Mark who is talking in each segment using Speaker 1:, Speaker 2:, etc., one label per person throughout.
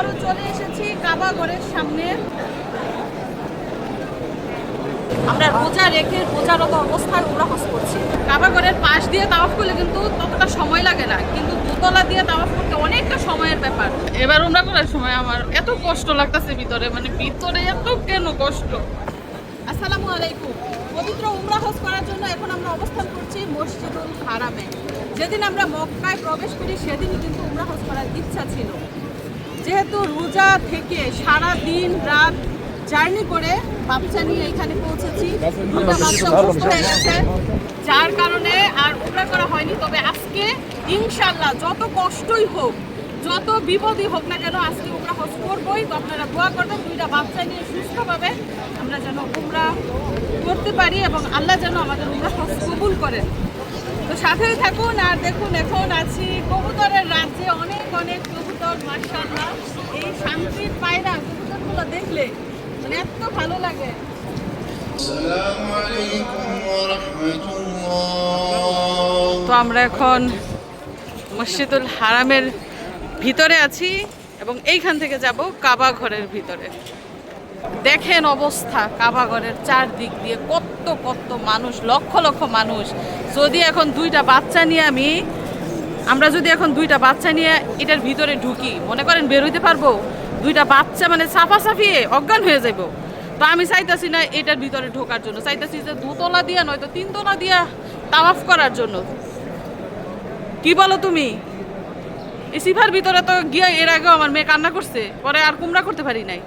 Speaker 1: আবারও চলে এসেছি কাবা ঘরের সামনে। আমরা রোজা রেখে রোজারত অবস্থায় উমরা হজ করছি। কাবা ঘরের পাশ দিয়ে তাওয়াফ করলে কিন্তু ততটা সময় লাগে না, কিন্তু দোতলা দিয়ে তাওয়াফ করতে অনেকটা সময়ের ব্যাপার। এবার উমরা করার সময় আমার এত কষ্ট লাগতেছে ভিতরে, মানে ভিতরে এত কেন কষ্ট। আসসালামু আলাইকুম। পবিত্র উমরা হজ করার জন্য এখন আমরা অবস্থান করছি মসজিদুল হারামে। যেদিন আমরা মক্কায় প্রবেশ করি সেদিনই কিন্তু উমরা হজ করার ইচ্ছা ছিল। যেহেতু রোজা থেকে সারা দিন রাত জার্নি করে বাচ্চা নিয়ে এখানে পৌঁছেছি, দুটো বাচ্চা অসুস্থ হয়ে গেছে, যার কারণে আর উমরা করা হয়নি। তবে আজকে ইনশাআল্লাহ যত কষ্টই হোক, যত বিপদই হোক না কেন, আজকে উমরা হজ করবই। তো আপনারা দোয়া করবেন দুইটা বাচ্চা নিয়ে সুস্থভাবে আমরা যেন উমরা করতে পারি এবং আল্লাহ যেন আমাদের উমরা হজ কবুল করেন। তো সাথেই থাকুন আর দেখুন, এখন আছি কবুতরের রাজ্যে। অনেক অনেক কবুতর, মাশাআল্লাহ। এই শান্তির পায়রা কবুতরগুলো দেখলে মানে এত ভালো লাগে। তো আমরা এখন মসজিদুল হারামের ভিতরে আছি এবং এইখান থেকে যাব কাবা ঘরের ভিতরে। দেখেন অবস্থা কাবা ঘরের চারদিক দিয়ে কত কত মানুষ, লক্ষ লক্ষ মানুষ। যদি এখন দুইটা বাচ্চা নিয়ে আমরা যদি এখন দুইটা বাচ্চা নিয়ে এটার ভিতরে ঢুকি, মনে করেন বের হইতে পারবো? দুইটা বাচ্চা মানে সাফিয়ে অজ্ঞান হয়ে যাবো। তো আমি চাইতেছি না এটার ভিতরে ঢোকার জন্য, চাইতেছি যে দুতলা দিয়া নয়তো তিনতলা দিয়া তাওয়াফ করার জন্য। কি বলো তুমি? এই সিফার ভিতরে তো গিয়ে এর আগেও আমার মেয়ে কান্না করছে, পরে আর কুমড়া করতে পারি নাই।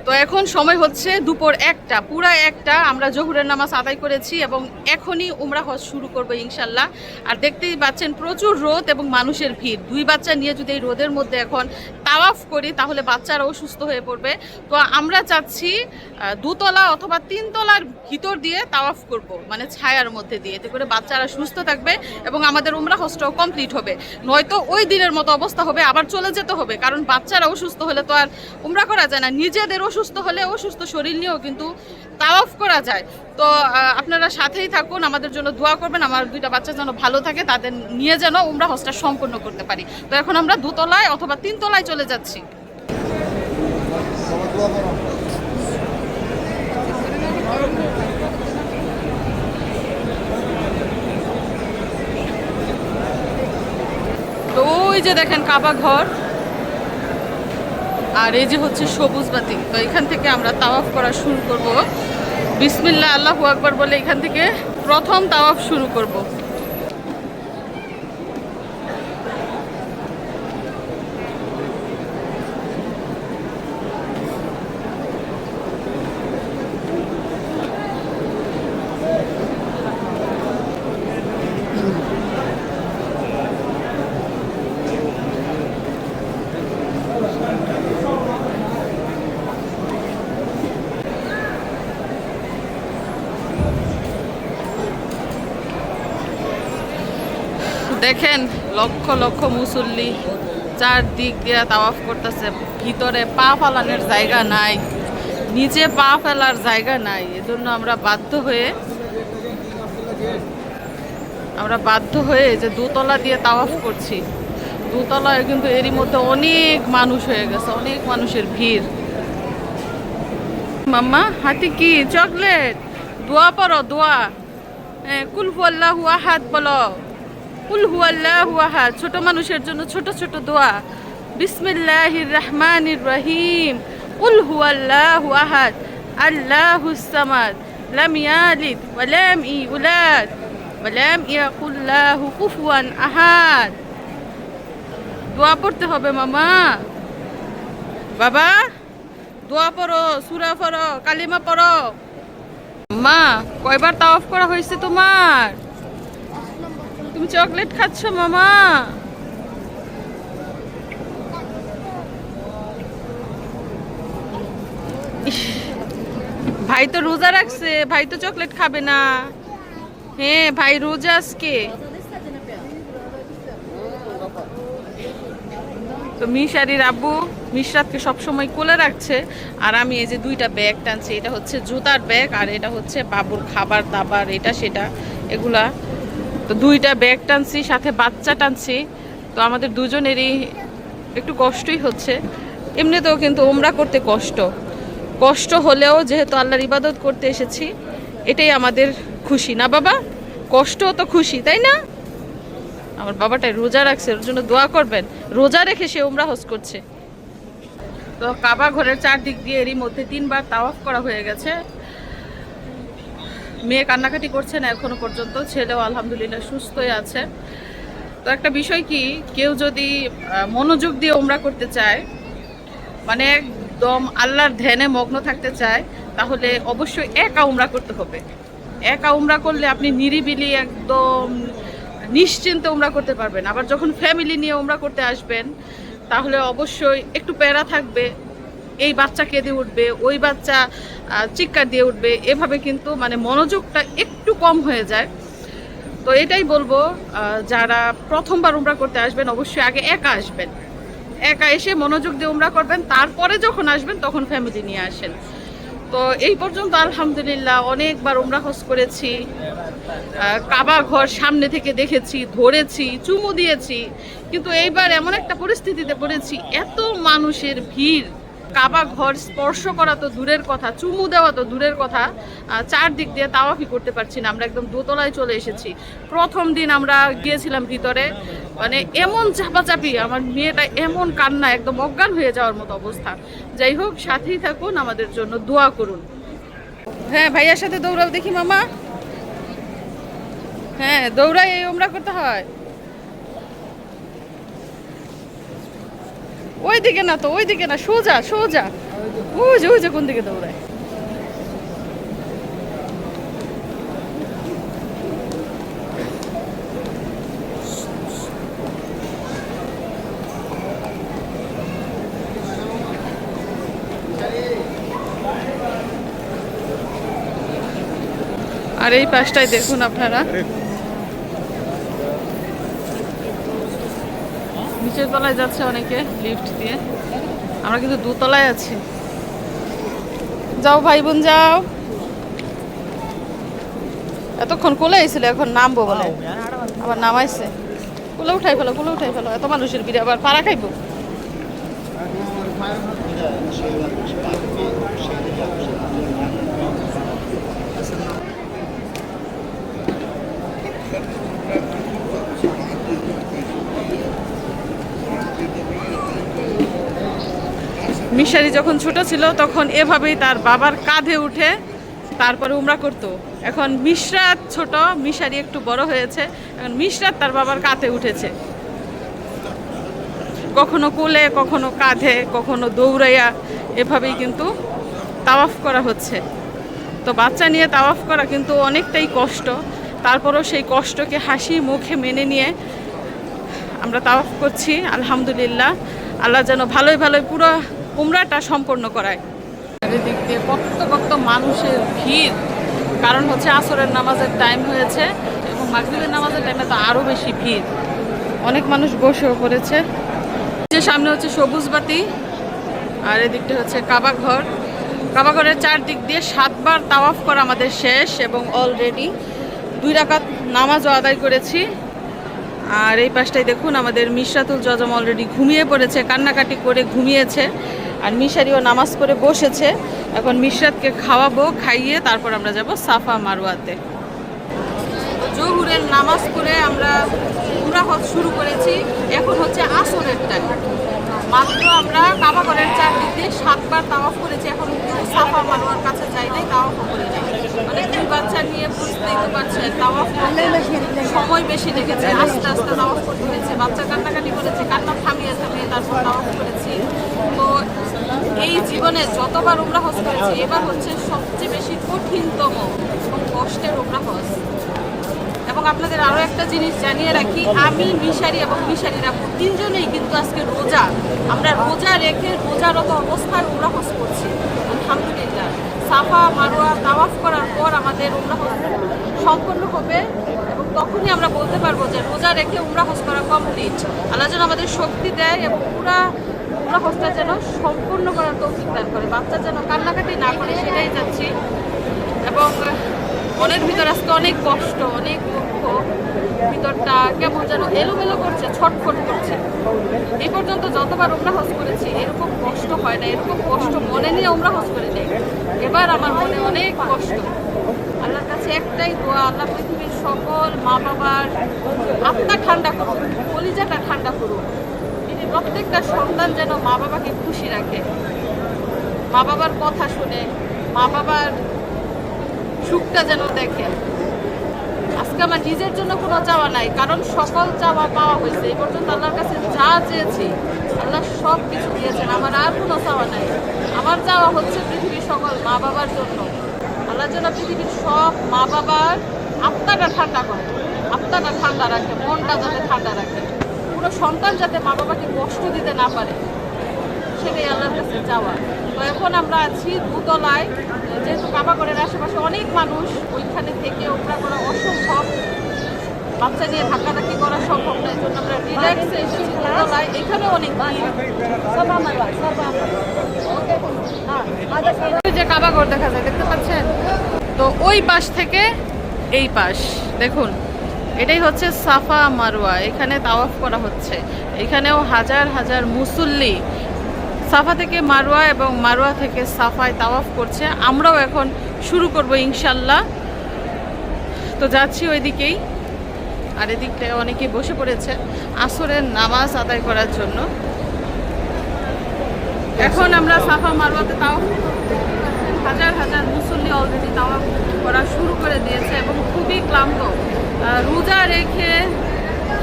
Speaker 1: তো এখন সময় হচ্ছে দুপুর 1টা, পুরা 1টা। আমরা জোহরের নামাজ আদায় করেছি এবং এখনই উমরা হজ শুরু করবো ইনশাল্লাহ। আর দেখতেই পাচ্ছেন প্রচুর রোদ এবং মানুষের ভিড়। দুই বাচ্চা নিয়ে যদি এই রোদের মধ্যে এখন তাওয়াফ করি তাহলে বাচ্চারাও সুস্থ হয়ে পড়বে। তো আমরা চাচ্ছি দুতলা অথবা তিনতলার ভিতর দিয়ে তাওয়াফ করব, মানে ছায়ার মধ্যে দিয়ে, এতে করে বাচ্চারা সুস্থ থাকবে এবং আমাদের উমরা হজটাও কমপ্লিট হবে। নয়তো ওই দিনের মতো অবস্থা হবে, আবার চলে যেতে হবে। কারণ বাচ্চারা অসুস্থ হলে তো আর উমরা করা যায় না, নিজেদের অসুস্থ হলে অসুস্থ শরীর নিয়েও কিন্তু তাওয়াফ করা যায়। তো আপনারা সাথেই থাকুন, আমাদের জন্য দোয়া করবেন। আমার দুইটা বাচ্চা যেন ভালো থাকে, তাদের নিয়ে যেন উমরা হজটা সম্পূর্ণ করতে পারি। তো এখন আমরা দুতলায় অথবা তিনতলায় চলে যাচ্ছি। তো ওই যে দেখেন কাবা ঘর, আর এই যে হচ্ছে সবুজ বাতি। তো এখান থেকে আমরা তাওয়াফ করা শুরু করব। বিসমিল্লাহ আল্লাহু আকবার বলে এখান থেকে প্রথম তাওয়াফ শুরু করব। দেখেন লক্ষ লক্ষ মুসল্লি চারদিক দিয়ে তাওয়াফ করতেছে। ভিতরে পা ফেলানোর জায়গা নাই, নিচে পা ফেলার জায়গা নাই। এজন্য আমরা বাধ্য হয়ে যে দোতলা দিয়ে তাওয়াফ করছি। দোতলায় কিন্তু এরই মধ্যে অনেক মানুষ হয়ে গেছে, অনেক মানুষের ভিড়। মাম্মা হাতে কি চকলেট? দোয়া পড়ো, দোয়া। কুল হুয়াল্লাহু আহাদ বলো, কুল হুয়াল্লাহু আহাদ। ছোট মানুষের জন্য ছোট ছোট দোয়া। বিসমিল্লাহির রহমানির রহিম। কুল হুয়াল্লাহু আহাদ আল্লাহুস সামাদ লাম ইয়ালিদ ওয়া লাম ইউলাদ ওয়া লাম ইয়াকুল লাহু কুফুয়ান আহাদ। দোয়া পড়তে হবে মামা। বাবা দোয়া পড়ো, সূরা পড়ো, কালিমা পড়ো। মা কয়বার তাওয়াফ করা হয়েছে তোমার? তুমি চকলেট খাচ্ছ মামা? ভাই তো রোজা রাখছে, ভাই তো চকলেট খাবে না। হ্যাঁ ভাই রোজা আজকে। তো মিশারির আব্বু মিশরাতকে সবসময় কোলে রাখছে, আর আমি এই যে দুইটা ব্যাগ টানছি। এটা হচ্ছে জুতার ব্যাগ আর এটা হচ্ছে বাবুর খাবার দাবার, এটা সেটা এগুলা। তো দুইটা ব্যাগ টানছি, সাথে বাচ্চা টানছি। তো আমাদের দুজনেরই একটু কষ্টই হচ্ছে। এমনিতেও কিন্তু ওমরা করতে কষ্ট হলেও যেহেতু আল্লাহর ইবাদত করতে এসেছি, এটাই আমাদের খুশি না বাবা? কষ্ট তো খুশি, তাই না? আমার বাবাটাই রোজা রাখছে, ওর জন্য দোয়া করবেন। রোজা রেখে সে উমরা হজ করছে। তো কাবা ঘরের চারদিক দিয়ে এরই মধ্যে 3বার তাওয়াফ করা হয়ে গেছে। মেয়ে কান্নাকাটি করছে না এখনো পর্যন্ত, ছেলেও আলহামদুলিল্লাহ সুস্থই আছে। তো একটা বিষয় কি, কেউ যদি মনোযোগ দিয়ে উমরা করতে চায়, মানে একদম আল্লাহর ধ্যানে মগ্ন থাকতে চায়, তাহলে অবশ্যই একা উমরা করতে হবে। একা উমরা করলে আপনি নিরিবিলি একদম নিশ্চিন্তে উমরা করতে পারবেন। আবার যখন ফ্যামিলি নিয়ে উমরা করতে আসবেন, তাহলে অবশ্যই একটু প্যারা থাকবে। এই বাচ্চা কেঁদে উঠবে, ওই বাচ্চা চিৎকার দিয়ে উঠবে, এভাবে কিন্তু মানে মনোযোগটা একটু কম হয়ে যায়। তো এটাই বলবো, যারা প্রথমবার উমরা করতে আসবেন অবশ্যই আগে একা আসবেন, একা এসে মনোযোগ দিয়ে উমরা করবেন, তারপরে যখন আসবেন তখন ফ্যামিলি নিয়ে আসেন। তো এই পর্যন্ত আলহামদুলিল্লাহ অনেকবার উমরা হজ করেছি, কাবা ঘর সামনে থেকে দেখেছি, ধরেছি, চুমু দিয়েছি। কিন্তু এইবার এমন একটা পরিস্থিতিতে পড়েছি, এত মানুষের ভিড়, কাবা ঘর স্পর্শ করা তো দূরের কথা, চুমু দেওয়া তো দূরের কথা, চারদিক দিয়ে তাওয়াফি করতে পারছি না। আমরা একদম দোতলায় চলে এসেছি। প্রথম দিন আমরা গিয়েছিলাম ভিতরে, মানে এমন চাপাচাপি, আমার মেয়েটা এমন কান্না, একদম অজ্ঞান হয়ে যাওয়ার মতো অবস্থা। যাই হোক, সাথেই থাকুন, আমাদের জন্য দোয়া করুন। হ্যাঁ, ভাইয়ার সাথে দৌড়াও দেখি মামা। হ্যাঁ, দৌড়াই এই উমরা করতে হয়। ওইদিকে না তো, ওইদিকে না, সোজা সোজা, ওই যে কোন দিকে দৌড়ায়। আর এই পাশটায় দেখুন আপনারা, নিচের তলায় যাচ্ছে অনেকে লিফট দিয়ে, আমরা কিন্তু দোতলায় আছি। যাও ভাই বোন যাও। এতক্ষণ কোলে আইছিল, এখন নামবো বলে আবার নামাইছে। কোলে উঠাই ফেলো, কোলে উঠাই ফেলো, এত মানুষের ভিড়ে আবার পাড়া খাইবো। মিশারি যখন ছোট ছিল তখন এভাবেই তার বাবার কাঁধে উঠে তারপরে উমরা করতো। এখন মিশরাত ছোট, মিশারি একটু বড় হয়েছে, এখন মিশরাত তার বাবার কাঁধে উঠেছে, কখনো কোলে, কখনো কাঁধে, কখনো দৌড়াইয়া, এভাবেই কিন্তু তাওয়াফ করা হচ্ছে। তো বাচ্চা নিয়ে তাওয়াফ করা কিন্তু অনেকটাই কষ্ট, তারপরেও সেই কষ্টকে হাসি মুখে মেনে নিয়ে আমরা তাওয়াফ করছি। আলহামদুলিল্লাহ, আল্লাহ যেন ভালোই ভালোই পুরো উমরাটা সম্পন্ন করায়। এদিক দিয়ে কত মানুষের ভিড়, কারণ হচ্ছে আসরের নামাজের টাইম হয়েছে এবং মাগরিবের নামাজের টাইমে তো আরও বেশি ভিড়, অনেক মানুষ বসেও পড়েছে। যে সামনে হচ্ছে সবুজ বাতি, আর এদিকটা হচ্ছে কাবা ঘর। কাবা ঘরের চারদিক দিয়ে 7বার তাওয়াফ করা আমাদের শেষ এবং অলরেডি 2 রাকাত নামাজও আদায় করেছি। আর এই পাশটাই দেখুন, আমাদের মিশরাতুল জজম অলরেডি ঘুমিয়ে পড়েছে, কান্নাকাটি করে ঘুমিয়েছে। আর মিশারিও নামাজ পড়ে বসেছে। এখন মিশরাতকে খাওয়াবো, খাইয়ে তারপর আমরা যাব সাফা মারওয়াতে। জোহরের নামাজ পড়ে আমরা উমরা হজ শুরু করেছি। এখন হচ্ছে আসরের টাইম। মাত্র আমরা কাবা ঘরের চারদিক দিয়ে 7বার তাওয়াফ করেছি। এখন সাফা মারওয়ার কাছে যাই নাই, তাওয়াফও করি নাই। মানে 2 বাচ্চা নিয়ে বুঝতেই তো পারছেন, তাওয়াফ করতে সময় বেশি লেগেছে, আস্তে আস্তে তাওয়াফ করতে হয়েছে। বাচ্চা কান্নাকাটি করেছে, কান্না থামিয়ে তারপর তাওয়াফ করেছি। তো এই জীবনে যতবার উমরা হজ করেছি, এবার হচ্ছে সবচেয়ে বেশি কঠিনতম এবং কষ্টের উমরা হজ। এবং আপনাদের আরও একটা জিনিস জানিয়ে রাখি, আমি, মিশারি এবং মিশারির আপু 3জনেই কিন্তু আজকে রোজা। আমরা রোজা রেখে রোজারত অবস্থায় উমরা হজ করছি আলহামদুলিল্লাহ। সাফা মারওয়া তাওয়াফ করার পর আমাদের উমরা হজ সম্পন্ন হবে এবং তখনই আমরা বলতে পারবো যে রোজা রেখে উমরা হজ করা কমপ্লিট। আল্লাহ যেন আমাদের শক্তি দেয় এবং পুরা উমরা হজটা যেন সম্পূর্ণ করার তৌফিক দান করে, বাচ্চা যেন কান্নাকাটি না করে, সেটাই চাচ্ছি। এবং মনের ভিতর আজকে অনেক কষ্ট, অনেক দুঃখ, ভিতরটা কেমন যেন এলোমেলো করছে, ছটফট করছে। এই পর্যন্ত যতবার উমরা হজ করেছি এরকম কষ্ট হয় না, এরকম কষ্ট মনে নিয়ে উমরা হজ করে নেই। এবার আমার মনে অনেক কষ্ট। আল্লাহর কাছে একটাই দোয়া, আল্লাহ পৃথিবীর সকল মা বাবার আত্মা ঠান্ডা করুন, কলিজাটা ঠান্ডা করুন। প্রত্যেকটা সন্তান যেন মা বাবাকে খুশি রাখে, মা বাবার কথা শুনে, মা বাবার সুখটা যেন দেখে। আজকে আমার নিজের জন্য কোনো চাওয়া নাই, কারণ সকল চাওয়া পাওয়া হয়েছে। এই পর্যন্ত আল্লাহর কাছে যা চেয়েছি আল্লাহ সব কিছু দিয়েছেন। আমার আর কোনো চাওয়া নাই। আমার চাওয়া হচ্ছে পৃথিবীর সকল মা বাবার জন্য। আল্লাহ যেন পৃথিবীর সব মা বাবার আত্মাটা ঠান্ডা করে, আত্মাটা ঠান্ডা রাখে, মনটা যাতে ঠান্ডা রাখে। কোনো সন্তান যাতে মা বাবাকে কষ্ট দিতে না পারে, সেটাই আল্লাহর কাছে চাওয়া। তো এখন আমরা আছি দুতলায়, যেহেতু কাবাগরের আশেপাশে অনেক মানুষ, ওইখানে থেকে ওপরা করা অসম্ভব, বাচ্চা নিয়ে ধাক্কাধাক্কি করা সম্ভব না। এই জন্য আমরা রিল্যাক্সে এসেছি দুতলায়। এখানে অনেক যে কাবাগর দেখা যায়, দেখতে পাচ্ছেন? তো ওই পাশ থেকে এই পাশ দেখুন, এটাই হচ্ছে সাফা মারওয়া। এখানে তাওয়াফ করা হচ্ছে। এখানেও হাজার হাজার মুসল্লি সাফা থেকে মারওয়া এবং মারওয়া থেকে সাফায় তাওয়াফ করছে। আমরাও এখন শুরু করব ইনশাল্লাহ। তো যাচ্ছি ওইদিকেই। আর এদিকটায় অনেকে বসে পড়েছে আসরের নামাজ আদায় করার জন্য। এখন আমরা সাফা মারওয়াতে তাওয়াফ, হাজার হাজার মুসল্লি অলরেডি তাওয়াফ করা শুরু করে দিয়েছে এবং খুবই ক্লান্ত। রোজা রেখে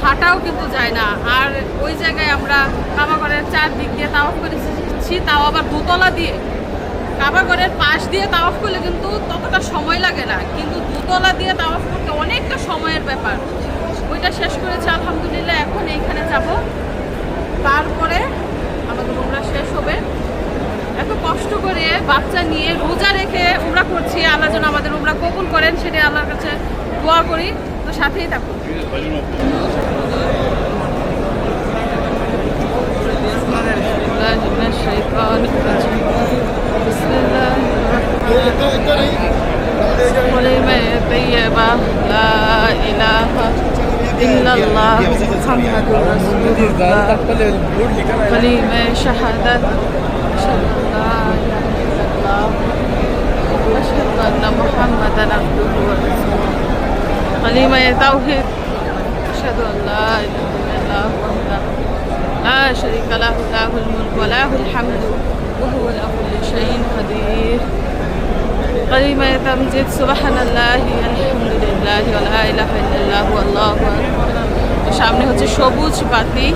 Speaker 1: হাঁটাও কিন্তু যায় না। আর ওই জায়গায় আমরা কাবাগরের চারদিক দিয়ে তাওয়াফ করেছি, তাও আবার দুতলা দিয়ে। কাবাগরের পাশ দিয়ে তাওয়াফ করলে কিন্তু ততটা সময় লাগে না, কিন্তু দুতলা দিয়ে তাওয়াফ করতে অনেকটা সময়ের ব্যাপার। ওইটা শেষ করেছে আলহামদুলিল্লাহ। এখন এইখানে যাব, তারপরে আমাদের উমরা শেষ হবে। এত কষ্ট করে বাচ্চা নিয়ে রোজা রেখে উমরা করছি। আল্লাহ যেন আমাদের উমরা কবুল করেন, সেটাই আল্লাহর কাছে দোয়া করি। তো সাথেই থাকুন। كلمة طيبة لا إله إلا الله محمد رسول الله كلمة شهادة أشهد أن لا إله إلا الله أشهد أن محمدا عبده ورسوله كلمة توحيد أشهد أن لا إله إلا الله وحده لا شريك له له الملك وله الحمد وهو على كل شيء قدير كلمة تمجيد سبحان الله الحمد لله ولا إله إلا الله والله أكبر। সামনে হচ্ছে সবুজ বাতি,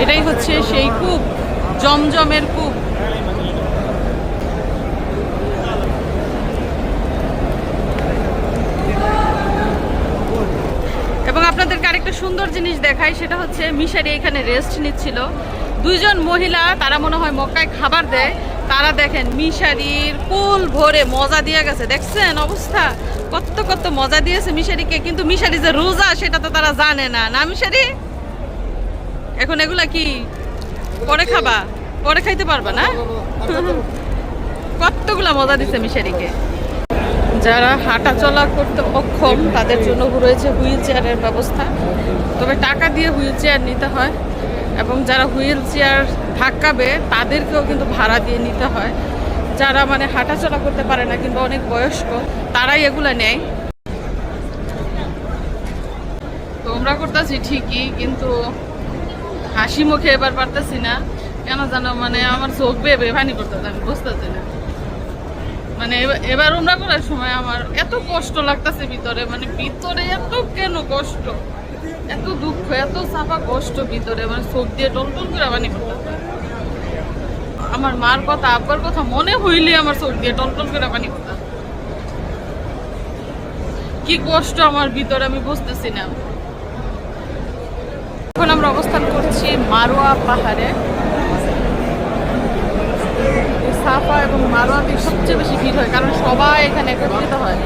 Speaker 1: এটাই হচ্ছে সেই কূপ, জমজমের কূপ। এবং আপনাদেরকে আরেকটা সুন্দর জিনিস দেখাই, সেটা হচ্ছে মিশারি এখানে রেস্ট নিচ্ছিল। দুইজন মহিলা, তারা মনে হয় মক্কায় খাবার দেয়। তারা দেখেন মিশারির কুল ভরে মজা দিয়ে গেছে। দেখছেন অবস্থা, কত কত মজা দিয়েছে মিশারিকে। কিন্তু মিশারি যে রোজা সেটা তো তারা জানে না। না মিশারি, এখন এগুলা কি পরে খাবা? পরে খাইতে পারবা না? কতগুলা মজা দিছে মিশারিকে। যারা হাঁটা চলা করতে অক্ষম তাদের জন্য রয়েছে হুইল চেয়ারের ব্যবস্থা, তবে টাকা দিয়ে হুইল চেয়ার নিতে হয়। এবং যারা হুইল চেয়ার ধাক্কাবে তাদেরকেও কিন্তু ভাড়া দিয়ে নিতে হয়। যারা মানে হাঁটা চলা করতে পারে না কিন্তু অনেক বয়স্ক, তারাই এগুলা নেয়। তো আমরা করতেছি ঠিকই, কিন্তু হাসি মুখে এবার পারতেছি না কেন জানো, মানে আমার চোখ বেয়ে ভানি করতেছে, আমি বুঝতেছি না। মানে এবার উমরা করার সময় আমার এত কষ্ট লাগতেছে ভিতরে, মানে ভিতরে এত কেন কষ্ট, এত দুঃখ, এত চাপা কষ্ট ভিতরে, মানে চোখ দিয়ে টলটল করে পানি পড়তেছে। আমার মার কথা, আব্বার কথা মনে হইলে আমার চোখ দিয়ে টলটল করে পানি পড়তেছে। কি কষ্ট আমার ভিতরে, আমি বুঝতেছি না। এখন আমরা অবস্থান করছি মারওয়া পাহাড়ে। সাফা এবং মারওয়াতে সবচেয়ে বেশি ভিড় হয়, কারণ সবাই এখানে একত্রিত হয়।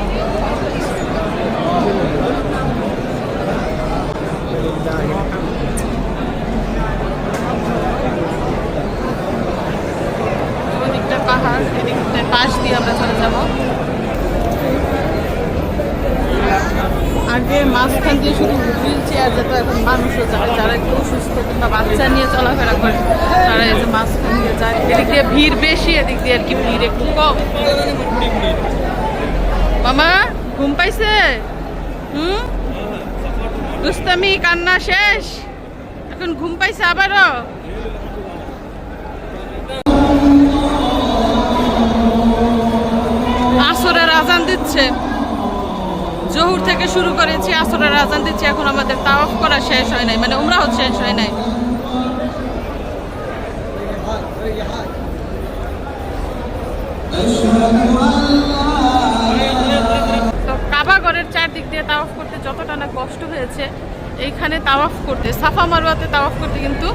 Speaker 1: ওদিকটা পাহাড়, এদিকটা পাশ দিয়ে আমরা চলে যাব। আগে মাঝখান দিয়ে শুধু হুইল চেয়ার যেত, এখন মানুষও যায়, যারা একটু অসুস্থ বা বাচ্চা নিয়ে চলাফেরা করে তারা এই যে মাঝখান দিয়ে যায়। এদিক দিয়ে ভিড় বেশি, এদিক দিয়ে আর কি ভিড় একটু কম। মামা ঘুম পাইছে? দুস্তামি কান্না শেষ, এখন ঘুম পাইছে আবারও। আসরের আজান দিচ্ছে, জোহর থেকে শুরু করেছি, আসরের আজান দিচ্ছে। এখন আমাদের তাওয়াফ করা শেষ হয় নাই, মানে উমরাও শেষ হয় নাই। তো কাবা ঘরের চারদিক দিয়ে তাওয়াফ করতে যতটা না কষ্ট হয়েছে, এইখানে তাওয়াফ করতে, সাফা মারওয়াতে তাওয়াফ করতে কিন্তু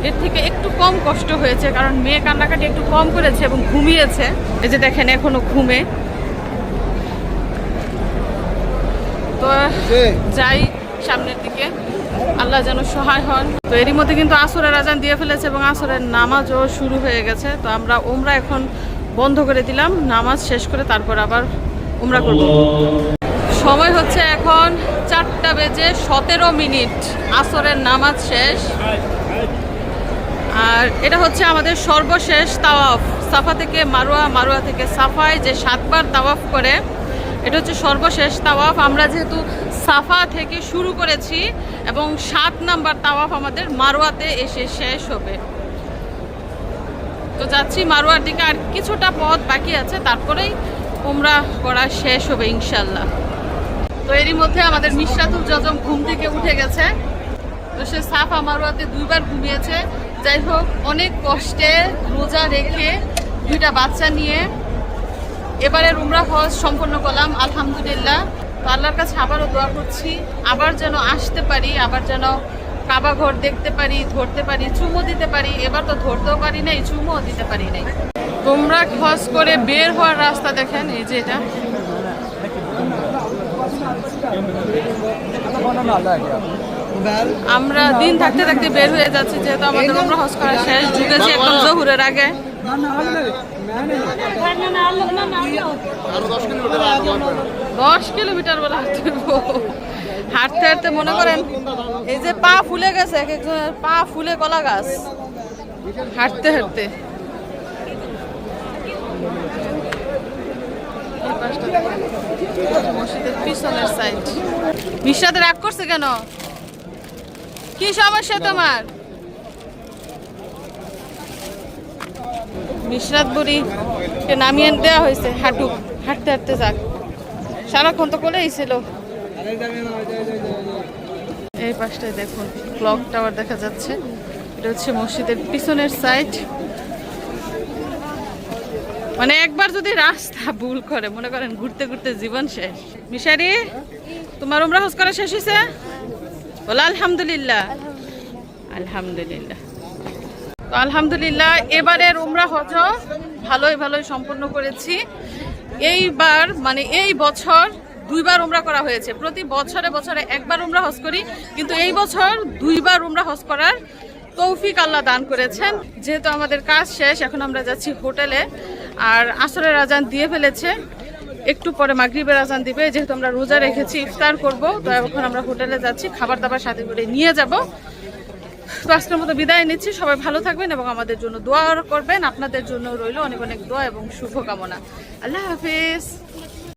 Speaker 1: এর থেকে একটু কম কষ্ট হয়েছে, কারণ মেয়ে কান্নাকাটি একটু কম করেছে এবং ঘুমিয়েছে। এই যে দেখেন এখনো ঘুমে। তো যাই সামনের দিকে, আল্লাহ যেন সহায় হন। তো এরই মধ্যে কিন্তু আসরের আজান দিয়ে ফেলেছে এবং আসরের নামাজও শুরু হয়ে গেছে। তো আমরা উমরা এখন বন্ধ করে দিলাম, নামাজ শেষ করে তারপর আবার উমরা করব। সময় হচ্ছে এখন 4:17 আসরের নামাজ শেষ। আর এটা হচ্ছে আমাদের সর্বশেষ তাওয়াফ, সাফা থেকে মারোয়া, মারোয়া থেকে সাফায় যে 7 বার তাওয়াফ করে, এটা হচ্ছে সর্বশেষ তাওয়াফ। আমরা যেহেতু সাফা থেকে শুরু করেছি এবং 7 নাম্বার তাওয়াফ আমাদের মারোয়াতে এসে শেষ হবে। তো যাচ্ছি মারোয়ার দিকে, আর কিছুটা পথ বাকি আছে, তারপরেই উমরা করা শেষ হবে ইনশাল্লাহ। তো এরই মধ্যে আমাদের মিশরাতুল জজম ঘুম থেকে উঠে গেছে। তো সে সাফা মারোয়াতে 2 বার ঘুমিয়েছে। যাই হোক, অনেক কষ্টে রোজা রেখে 2টা বাচ্চা নিয়ে এবারের উমরা হজ সম্পন্ন করলাম আলহামদুলিল্লাহ। তো আল্লাহর কাছে আবারও দোয়া করছি, আবার যেন আসতে পারি, আবার যেন কাবা ঘর দেখতে পারি, ধরতে পারি, চুমো দিতে পারি। এবার তো ধরতেও পারি নাই, চুমো দিতে পারি নাই। তোমরা হজ করে বের হওয়ার রাস্তা দেখেন, এই যে এটা। আমরা দিন থাকতে থাকতে বের হয়ে যাচ্ছি, যেহেতু আমাদের উমরা হজ করা শেষ, ঢুকেছি একদম জোহরের আগে। 10 কিলোমিটার বলে হাঁটতে হাঁটতে মনে করেন এই যে পা ফুলে গেছে, এক একজনের পা ফুলে কলা গাছ হাঁটতে হাঁটতে। মসজিদের পিছনের সাইড। মিশরাত রাগ করছে কেন? কি সমস্যা তোমার? মিশরাত বুড়িকে নামিয়ে দেওয়া হয়েছে, হাঁটুক, হাঁটতে হাঁটতে যাক। সারাক্ষণ তো কোলেই ছিল। এই পাশটায় দেখুন ক্লক টাওয়ার দেখা যাচ্ছে, এটা হচ্ছে মসজিদের পিছনের সাইড। মানে একবার যদি রাস্তা ভুল করে, মনে করেন ঘুরতে ঘুরতে জীবন শেষ। মিশারি, তোমার উমরা হজ করা শেষ হয়েছে? বলো আলহামদুলিল্লাহ। আলহামদুলিল্লাহ। তো আলহামদুলিল্লাহ, এবারের উমরা হজ ভালোই সম্পন্ন করেছি। এইবার মানে এই বছর 2 বার উমরা করা হয়েছে। প্রতি বছরে বছরে 1 বার উমরা হজ করি, কিন্তু এই বছর 2 বার উমরা হজ করার তৌফিক আল্লাহ দান করেছেন। যেহেতু আমাদের কাজ শেষ, এখন আমরা যাচ্ছি হোটেলে। আর আসরের আজান দিয়ে ফেলেছে, একটু পরে মাগরিবের আজান দিবে। যেহেতু আমরা রোজা রেখেছি, ইফতার করব, তো এখন আমরা হোটেলে যাচ্ছি, খাবার দাবার সাথে করে নিয়ে যাব। তো আজকের মতো বিদায় নিচ্ছি। সবাই ভালো থাকবেন এবং আমাদের জন্য দোয়া করবেন। আপনাদের জন্য রইল অনেক অনেক দোয়া এবং শুভকামনা। আল্লাহ হাফিজ।